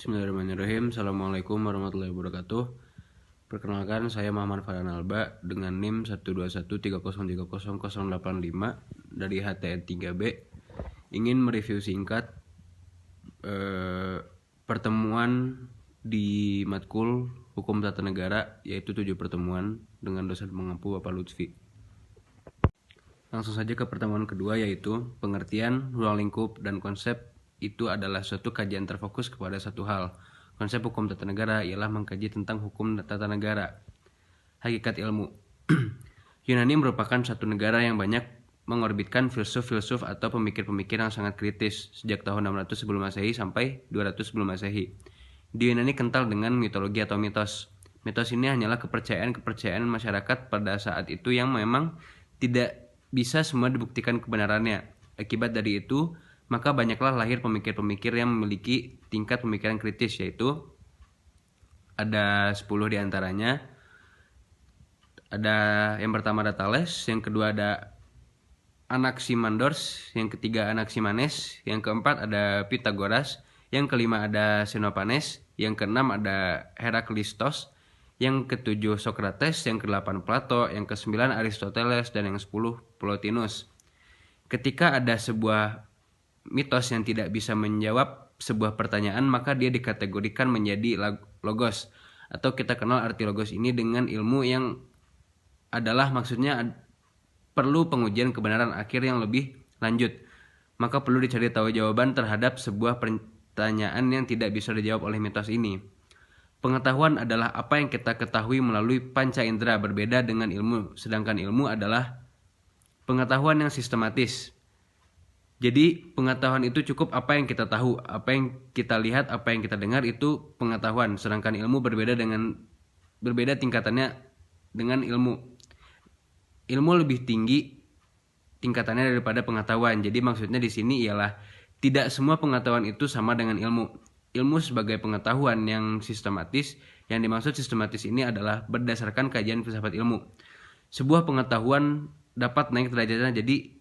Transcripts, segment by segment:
Bismillahirrahmanirrahim. Assalamualaikum warahmatullahi wabarakatuh. Perkenalkan, saya Muhammad Farhan Alba dengan NIM 12130300085 dari HTN 3B. Ingin mereview singkat pertemuan di matkul Hukum Tata Negara, yaitu 7 pertemuan dengan dosen pengampu Bapak Lutfi. Langsung saja ke pertemuan kedua, yaitu pengertian, ruang lingkup, dan konsep itu adalah suatu kajian terfokus kepada satu hal. Konsep hukum tata negara ialah mengkaji tentang hukum tata negara. Hakikat ilmu. Yunani merupakan satu negara yang banyak mengorbitkan filsuf-filsuf atau pemikir-pemikir yang sangat kritis sejak tahun 600 sebelum Masehi sampai 200 sebelum Masehi. Di Yunani kental dengan mitologi atau mitos. Mitos ini hanyalah kepercayaan masyarakat pada saat itu yang memang tidak bisa semua dibuktikan kebenarannya. Akibat dari itu, maka banyaklah lahir pemikir-pemikir yang memiliki tingkat pemikiran kritis, yaitu ada 10 diantaranya. Ada yang pertama ada Thales, yang kedua ada Anaximandros, yang ketiga Anaximenes, yang keempat ada Pythagoras, yang kelima ada Xenophanes, yang keenam ada Heraklistos, yang ketujuh Socrates, yang kedelapan Plato, yang kesembilan Aristoteles, dan yang 10 Plotinus. Ketika ada sebuah mitos yang tidak bisa menjawab sebuah pertanyaan, maka dia dikategorikan menjadi logos, atau kita kenal arti logos ini dengan ilmu yang adalah maksudnya perlu pengujian kebenaran akhir yang lebih lanjut. Maka perlu dicari tahu jawaban terhadap sebuah pertanyaan yang tidak bisa dijawab oleh mitos ini. Pengetahuan adalah apa yang kita ketahui melalui panca indera, berbeda dengan ilmu, sedangkan ilmu adalah pengetahuan yang sistematis. Jadi pengetahuan itu cukup apa yang kita tahu, apa yang kita lihat, apa yang kita dengar, itu pengetahuan. Sedangkan ilmu berbeda tingkatannya dengan ilmu. Ilmu lebih tinggi tingkatannya daripada pengetahuan. Jadi maksudnya di sini ialah tidak semua pengetahuan itu sama dengan ilmu. Ilmu sebagai pengetahuan yang sistematis, yang dimaksud sistematis ini adalah berdasarkan kajian filsafat ilmu. Sebuah pengetahuan dapat naik derajatnya. Jadi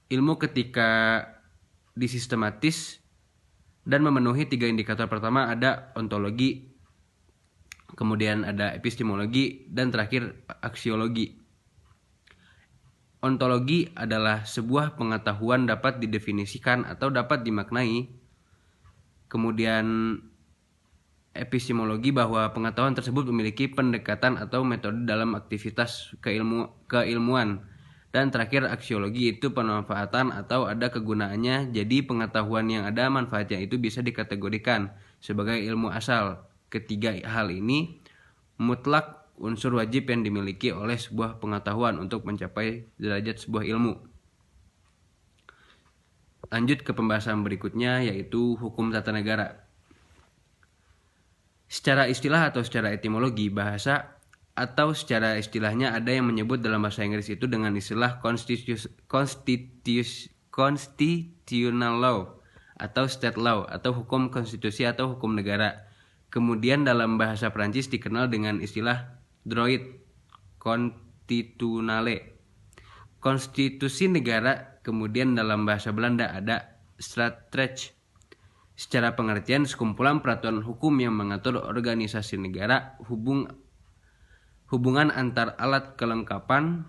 ilmu ketika disistematis dan memenuhi 3 indikator. Pertama ada ontologi, kemudian ada epistemologi, dan terakhir aksiologi. Ontologi adalah sebuah pengetahuan dapat didefinisikan atau dapat dimaknai. Kemudian epistemologi bahwa pengetahuan tersebut memiliki pendekatan atau metode dalam aktivitas keilmuan. Dan terakhir aksiologi itu pemanfaatan atau ada kegunaannya. Jadi pengetahuan yang ada manfaatnya itu bisa dikategorikan sebagai ilmu asal. Ketiga hal ini mutlak unsur wajib yang dimiliki oleh sebuah pengetahuan untuk mencapai derajat sebuah ilmu. Lanjut ke pembahasan berikutnya, yaitu hukum tata negara. Secara istilah atau secara etimologi bahasa, atau secara istilahnya ada yang menyebut dalam bahasa Inggris itu dengan istilah constitutional law atau state law atau hukum konstitusi atau hukum negara. Kemudian dalam bahasa Prancis dikenal dengan istilah droit constitutionale, konstitusi negara. Kemudian dalam bahasa Belanda ada Staatsrecht. Secara pengertian sekumpulan peraturan hukum yang mengatur organisasi negara, hubungan antar alat kelengkapan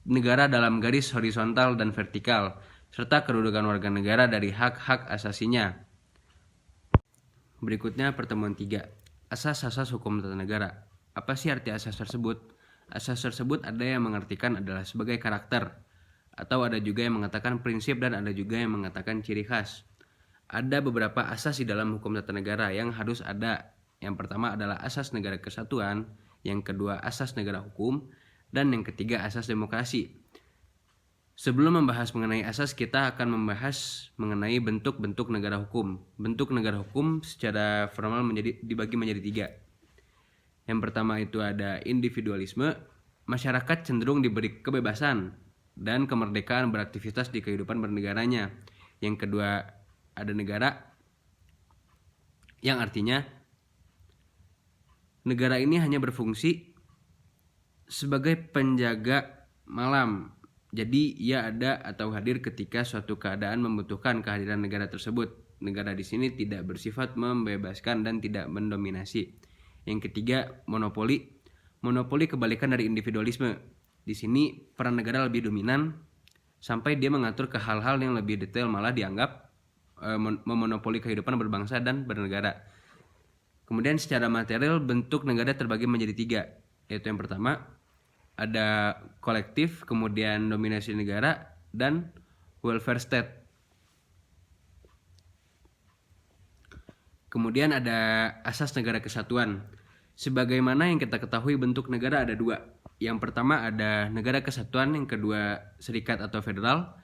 negara dalam garis horizontal dan vertikal, serta kedudukan warga negara dari hak-hak asasinya. Berikutnya pertemuan 3. Asas-asas hukum tata negara. Apa sih arti asas tersebut? Asas tersebut ada yang mengartikan adalah sebagai karakter, atau ada juga yang mengatakan prinsip, dan ada juga yang mengatakan ciri khas. Ada beberapa asas di dalam hukum tata negara yang harus ada. Yang pertama adalah asas negara kesatuan, yang kedua asas negara hukum, dan yang ketiga asas demokrasi. Sebelum membahas mengenai asas, kita akan membahas mengenai bentuk-bentuk negara hukum. Bentuk negara hukum secara formal dibagi menjadi 3. Yang pertama itu ada individualisme. Masyarakat cenderung diberi kebebasan dan kemerdekaan beraktivitas di kehidupan bernegaranya. Yang kedua ada negara, yang artinya negara ini hanya berfungsi sebagai penjaga malam. Jadi ia ada atau hadir ketika suatu keadaan membutuhkan kehadiran negara tersebut. negara di sini tidak bersifat membebaskan dan tidak mendominasi. Yang ketiga, monopoli. Monopoli kebalikan dari individualisme. Di sini peran negara lebih dominan sampai dia mengatur ke hal-hal yang lebih detail, malah dianggap memonopoli kehidupan berbangsa dan bernegara. Kemudian secara material bentuk negara terbagi menjadi 3, yaitu yang pertama ada kolektif, kemudian dominasi negara, dan welfare state. Kemudian ada asas negara kesatuan. Sebagaimana yang kita ketahui, bentuk negara ada 2. Yang pertama ada negara kesatuan, yang kedua serikat atau federal.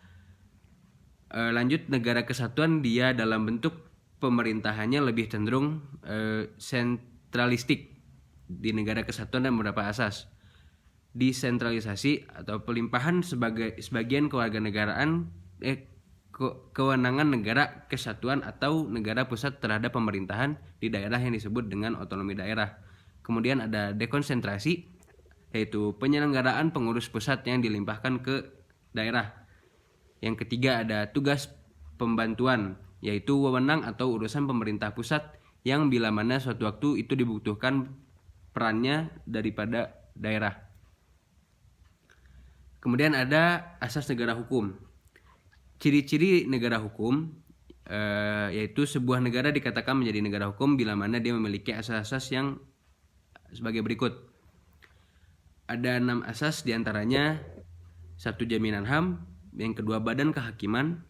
Lanjut, negara kesatuan dia dalam bentuk pemerintahannya lebih cenderung sentralistik di negara kesatuan dan beberapa asas. Desentralisasi atau pelimpahan sebagian kewarganegaraan kewenangan negara kesatuan atau negara pusat terhadap pemerintahan di daerah yang disebut dengan otonomi daerah. Kemudian ada dekonsentrasi, yaitu penyelenggaraan pengurus pusat yang dilimpahkan ke daerah. Yang ketiga ada tugas pembantuan, yaitu wewenang atau urusan pemerintah pusat yang bila mana suatu waktu itu dibutuhkan perannya daripada daerah. Kemudian ada asas negara hukum. Ciri-ciri negara hukum yaitu sebuah negara dikatakan menjadi negara hukum bila mana dia memiliki asas-asas yang sebagai berikut. Ada 6 asas, diantaranya 1 jaminan HAM, yang kedua badan kehakiman,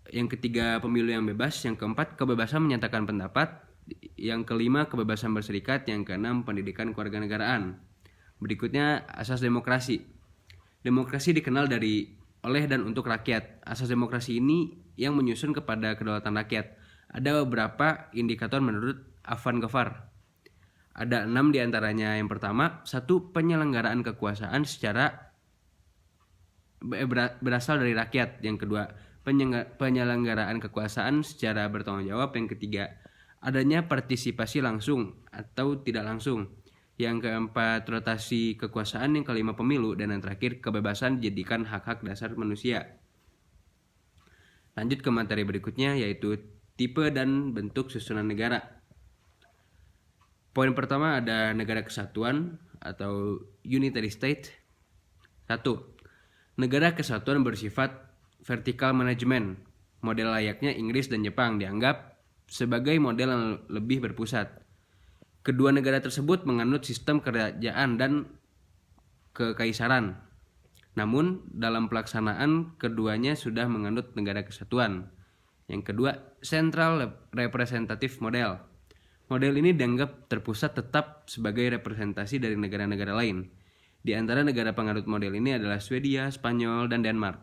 yang ketiga pemilu yang bebas, yang keempat kebebasan menyatakan pendapat, yang kelima kebebasan berserikat, yang keenam pendidikan kewarganegaraan. Berikutnya asas demokrasi. Demokrasi dikenal oleh dan untuk rakyat. Asas demokrasi ini yang menyusun kepada kedaulatan rakyat. Ada beberapa indikator menurut Afan Ghaffar. Ada 6 diantaranya. Yang pertama, 1 penyelenggaraan kekuasaan secara berasal dari rakyat. Yang kedua, penyelenggaraan kekuasaan secara bertanggung jawab. Yang ketiga, adanya partisipasi langsung atau tidak langsung. Yang keempat, rotasi kekuasaan. Yang kelima, pemilu. Dan yang terakhir, kebebasan dijadikan hak-hak dasar manusia. Lanjut ke materi berikutnya, yaitu tipe dan bentuk susunan negara. Poin pertama ada negara kesatuan atau unitary state. 1. Negara kesatuan bersifat vertical management. Model layaknya Inggris dan Jepang dianggap sebagai model yang lebih berpusat. Kedua negara tersebut menganut sistem kerajaan dan kekaisaran. Namun dalam pelaksanaan keduanya sudah menganut negara kesatuan. Yang kedua, central representative model. Model ini dianggap terpusat tetap sebagai representasi dari negara-negara lain. Di antara negara penganut model ini adalah Swedia, Spanyol, dan Denmark.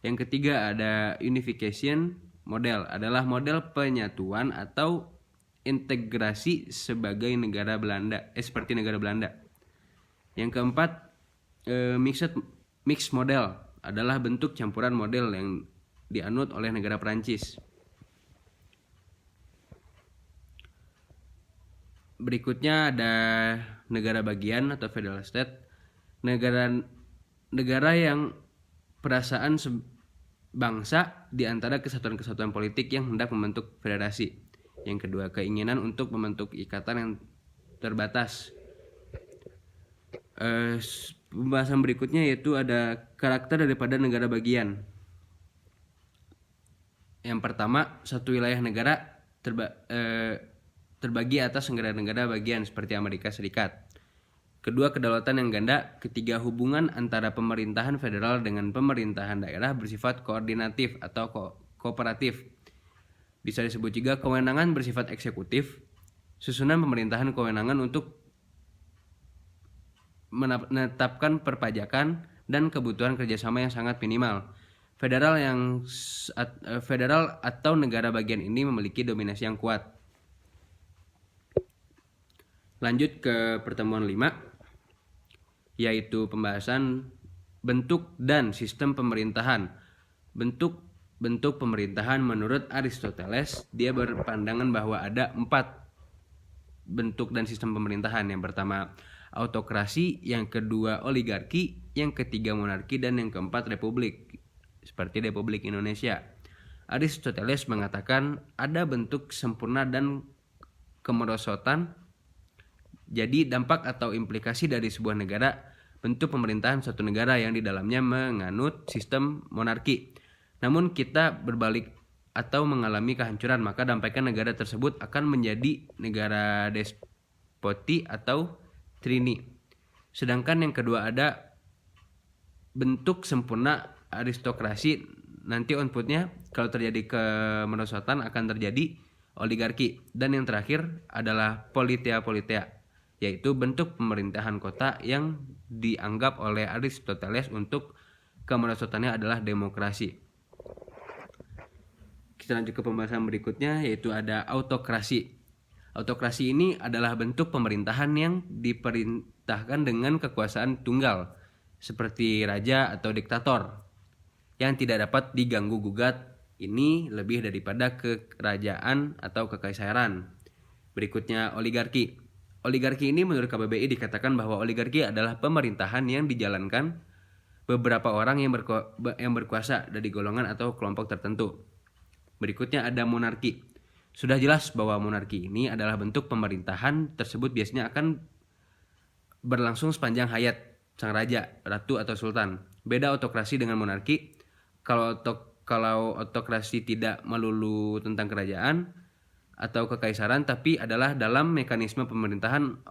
Yang ketiga ada unification model, adalah model penyatuan atau integrasi sebagai negara Belanda, seperti negara Belanda. Yang keempat, mixed model, adalah bentuk campuran model yang dianut oleh negara Perancis. Berikutnya ada negara bagian atau federal state. Negara yang perasaan bangsa di antara kesatuan-kesatuan politik yang hendak membentuk federasi. Yang kedua, keinginan untuk membentuk ikatan yang terbatas. Pembahasan berikutnya yaitu ada karakter daripada negara bagian. Yang pertama, satu wilayah negara terbagi atas negara-negara bagian seperti Amerika Serikat. Kedua, kedaulatan yang ganda. Ketiga, hubungan antara pemerintahan federal dengan pemerintahan daerah bersifat koordinatif atau kooperatif. Bisa disebut juga kewenangan bersifat eksekutif. Susunan pemerintahan kewenangan untuk menetapkan perpajakan dan kebutuhan kerjasama yang sangat minimal. Federal atau negara bagian ini memiliki dominasi yang kuat. Lanjut ke pertemuan 5, yaitu pembahasan bentuk dan sistem pemerintahan. Bentuk pemerintahan menurut Aristoteles, dia berpandangan bahwa ada 4 bentuk dan sistem pemerintahan. Yang pertama autokrasi, yang kedua oligarki, yang ketiga monarki, dan yang keempat republik seperti Republik Indonesia. Aristoteles mengatakan ada bentuk sempurna dan kemerosotan. Jadi dampak atau implikasi dari sebuah negara, bentuk pemerintahan suatu negara yang di dalamnya menganut sistem monarki. Namun kita berbalik atau mengalami kehancuran, maka dampaknya negara tersebut akan menjadi negara despoti atau tyranny. Sedangkan yang kedua ada bentuk sempurna aristokrasi. Nanti outputnya kalau terjadi kemerosotan akan terjadi oligarki. Dan yang terakhir adalah politia, yaitu bentuk pemerintahan kota yang dianggap oleh Aristoteles untuk kemerosotannya adalah demokrasi. Kita lanjut ke pembahasan berikutnya, yaitu ada autokrasi. Autokrasi ini adalah bentuk pemerintahan yang diperintahkan dengan kekuasaan tunggal, seperti raja atau diktator, yang tidak dapat diganggu-gugat. Ini lebih daripada kerajaan atau kekaisaran. Berikutnya oligarki. Oligarki ini menurut KBBI dikatakan bahwa oligarki adalah pemerintahan yang dijalankan beberapa orang yang berkuasa dari golongan atau kelompok tertentu. Berikutnya ada monarki. Sudah jelas bahwa monarki ini adalah bentuk pemerintahan tersebut biasanya akan berlangsung sepanjang hayat sang raja, ratu atau sultan. Beda autokrasi dengan monarki. Kalau autokrasi tidak melulu tentang kerajaan atau kekaisaran, tapi adalah dalam mekanisme pemerintahan.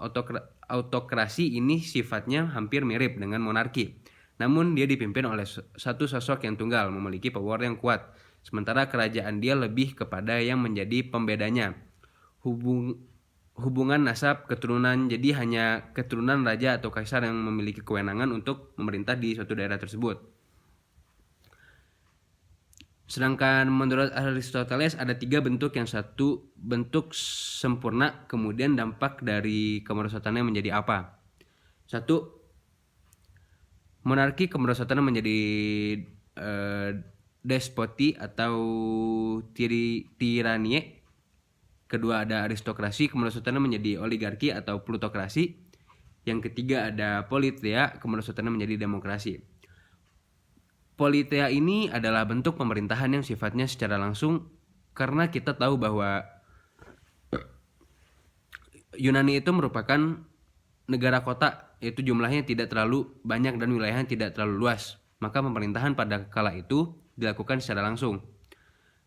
Autokrasi ini sifatnya hampir mirip dengan monarki, namun dia dipimpin oleh satu sosok yang tunggal, memiliki power yang kuat. Sementara kerajaan dia lebih kepada yang menjadi pembedanya, hubungan nasab keturunan. Jadi hanya keturunan raja atau kaisar yang memiliki kewenangan untuk memerintah di suatu daerah tersebut. Sedangkan menurut Aristoteles ada 3 bentuk. Yang satu bentuk sempurna, kemudian dampak dari kemerosotannya menjadi apa? 1. Monarki, kemerosotannya menjadi despoti atau tiranie. Kedua ada aristokrasi, kemerosotannya menjadi oligarki atau plutokrasi. Yang ketiga ada politia, kemerosotannya menjadi demokrasi. Politia ini adalah bentuk pemerintahan yang sifatnya secara langsung, karena kita tahu bahwa Yunani itu merupakan negara kota, yaitu jumlahnya tidak terlalu banyak dan wilayahnya tidak terlalu luas. Maka pemerintahan pada kala itu dilakukan secara langsung.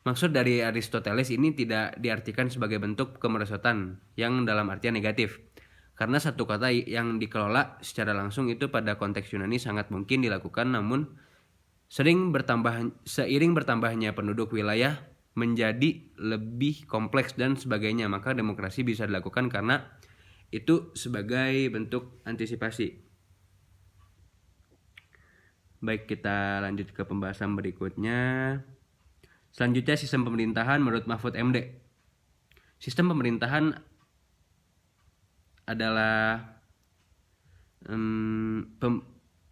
Maksud dari Aristoteles ini tidak diartikan sebagai bentuk kemerosotan yang dalam artian negatif. Karena satu kota yang dikelola secara langsung itu pada konteks Yunani sangat mungkin dilakukan, namun seiring bertambahnya penduduk wilayah menjadi lebih kompleks dan sebagainya, maka demokrasi bisa dilakukan karena itu sebagai bentuk antisipasi. Baik, kita lanjut ke pembahasan berikutnya. Selanjutnya sistem pemerintahan menurut Mahfud MD. Sistem pemerintahan adalah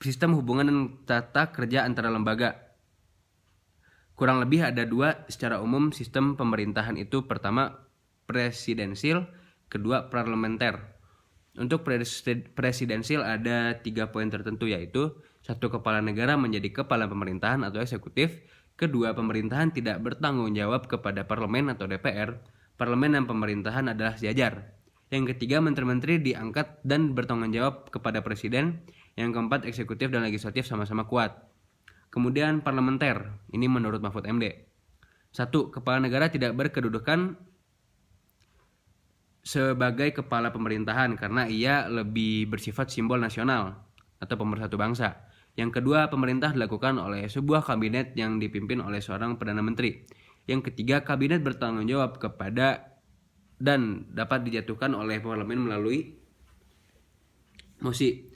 sistem hubungan dan tata kerja antara lembaga. Kurang lebih ada 2 secara umum sistem pemerintahan itu. Pertama presidensil, kedua parlementer. Untuk presidensil ada 3 poin tertentu, yaitu 1. Kepala negara menjadi kepala pemerintahan atau eksekutif. Kedua, pemerintahan tidak bertanggung jawab kepada parlemen atau DPR. Parlemen dan pemerintahan adalah sejajar. Yang ketiga, menteri-menteri diangkat dan bertanggung jawab kepada presiden. Yang keempat, eksekutif dan legislatif sama-sama kuat. Kemudian parlementer, ini menurut Mahfud MD. 1. Kepala negara tidak berkedudukan sebagai kepala pemerintahan karena ia lebih bersifat simbol nasional atau pemersatu bangsa. Yang kedua, pemerintah dilakukan oleh sebuah kabinet yang dipimpin oleh seorang perdana menteri. Yang ketiga, kabinet bertanggung jawab kepada dan dapat dijatuhkan oleh parlemen melalui mosi.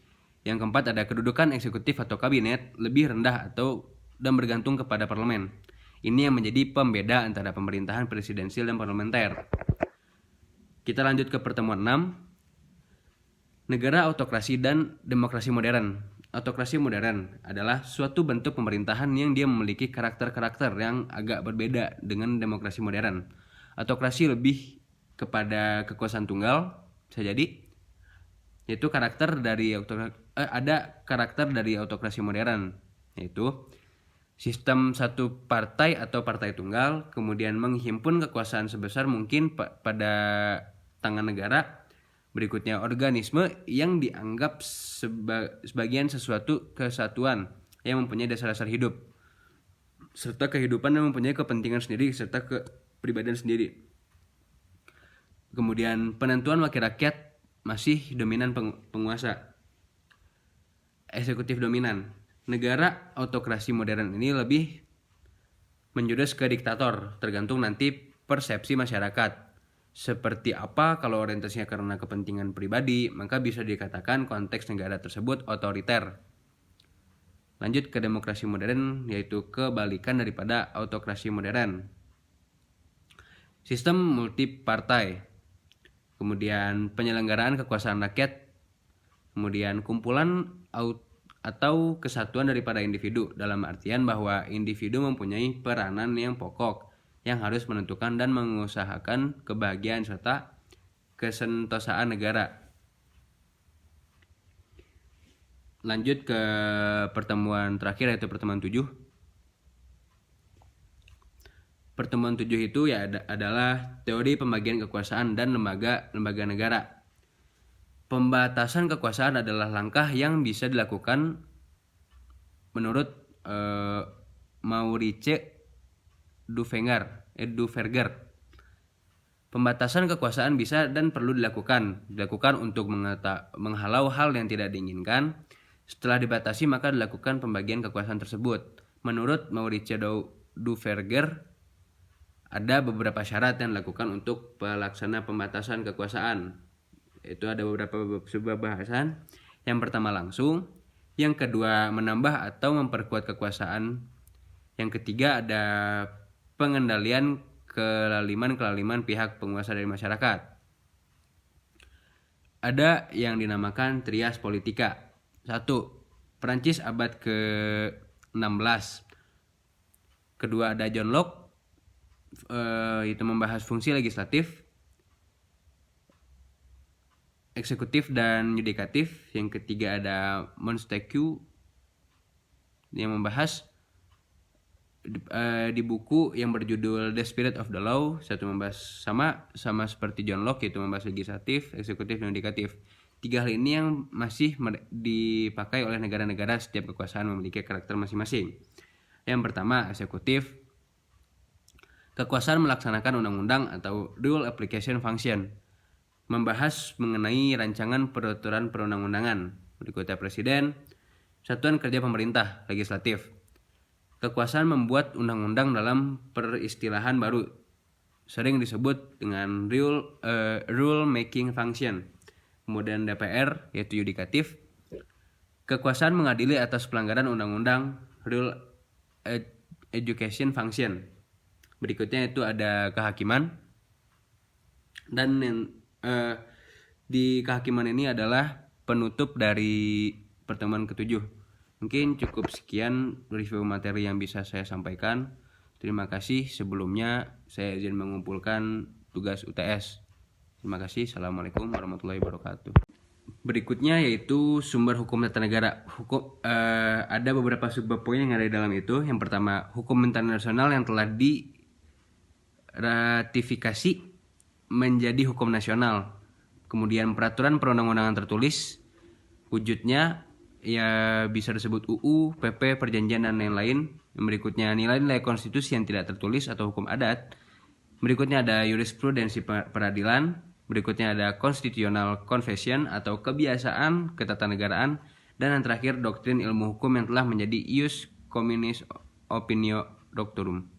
Yang keempat, ada kedudukan eksekutif atau kabinet lebih rendah dan bergantung kepada parlemen. Ini yang menjadi pembeda antara pemerintahan presidensial dan parlementer. Kita lanjut ke pertemuan 6. Negara autokrasi dan demokrasi modern. Autokrasi modern adalah suatu bentuk pemerintahan yang dia memiliki karakter-karakter yang agak berbeda dengan demokrasi modern. Autokrasi lebih kepada kekuasaan tunggal, bisa jadi, yaitu ada karakter dari autokrasi modern, yaitu Sistem satu partai atau partai tunggal, kemudian menghimpun kekuasaan sebesar mungkin pada tangan negara. Berikutnya organisme yang dianggap sebagian sesuatu kesatuan yang mempunyai dasar-dasar hidup, serta kehidupan yang mempunyai kepentingan sendiri serta kepribadian sendiri. Kemudian penentuan wakil rakyat masih dominan penguasa. Eksekutif dominan. Negara autokrasi modern ini lebih menjurus ke diktator, tergantung nanti persepsi masyarakat. Seperti apa kalau orientasinya karena kepentingan pribadi, maka bisa dikatakan konteks negara tersebut otoriter. Lanjut ke demokrasi modern, yaitu kebalikan daripada autokrasi modern. Sistem multipartai, kemudian penyelenggaraan kekuasaan rakyat, kemudian kumpulan atau kesatuan daripada individu, dalam artian bahwa individu mempunyai peranan yang pokok yang harus menentukan dan mengusahakan kebahagiaan serta kesentosaan negara. Lanjut ke pertemuan terakhir, yaitu pertemuan 7. Pertemuan 7 itu ya adalah teori pembagian kekuasaan dan lembaga negara. Pembatasan kekuasaan adalah langkah yang bisa dilakukan menurut Maurice Duverger. Pembatasan kekuasaan bisa dan perlu dilakukan untuk menghalau hal yang tidak diinginkan. Setelah dibatasi maka dilakukan pembagian kekuasaan tersebut. Menurut Maurice Duverger, ada beberapa syarat yang dilakukan untuk pelaksana pembatasan kekuasaan. Itu ada beberapa sebuah bahasan. Yang pertama langsung, yang kedua menambah atau memperkuat kekuasaan, yang ketiga ada pengendalian kelaliman pihak penguasa dari masyarakat. Ada yang dinamakan trias politika. 1. Perancis abad ke-16. Kedua ada John Locke, itu membahas fungsi legislatif, eksekutif dan yudikatif. Yang ketiga ada Montesquieu yang membahas di buku yang berjudul The Spirit of the Law. Satu membahas sama seperti John Locke, yaitu membahas legislatif, eksekutif dan yudikatif. 3 hal ini yang masih dipakai oleh negara-negara. Setiap kekuasaan memiliki karakter masing-masing. Yang pertama, eksekutif. Kekuasaan melaksanakan undang-undang atau rule application function, membahas mengenai rancangan peraturan perundang-undangan. Berikutnya presiden, satuan kerja pemerintah, legislatif. Kekuasaan membuat undang-undang dalam peristilahan baru, sering disebut dengan rule making function. Kemudian DPR, yaitu yudikatif. Kekuasaan mengadili atas pelanggaran undang-undang, rule education function. Berikutnya itu ada kehakiman. Dan di kehakiman ini adalah penutup dari pertemuan ke-7. Mungkin cukup sekian review materi yang bisa saya sampaikan. Terima kasih. Sebelumnya saya izin mengumpulkan tugas UTS. Terima kasih. Assalamualaikum warahmatullahi wabarakatuh. Berikutnya yaitu sumber hukum tata negara. Ada beberapa subbab poin yang ada di dalam itu. Yang pertama, hukum internasional yang telah diratifikasi menjadi hukum nasional. Kemudian peraturan perundang-undangan tertulis, wujudnya ya bisa disebut UU, PP, perjanjian dan lain-lain. Berikutnya nilai-nilai konstitusi yang tidak tertulis atau hukum adat. Berikutnya ada jurisprudensi peradilan. Berikutnya ada constitutional confession atau kebiasaan ketatanegaraan. Dan yang terakhir doktrin ilmu hukum yang telah menjadi ius communis opinio doctorum.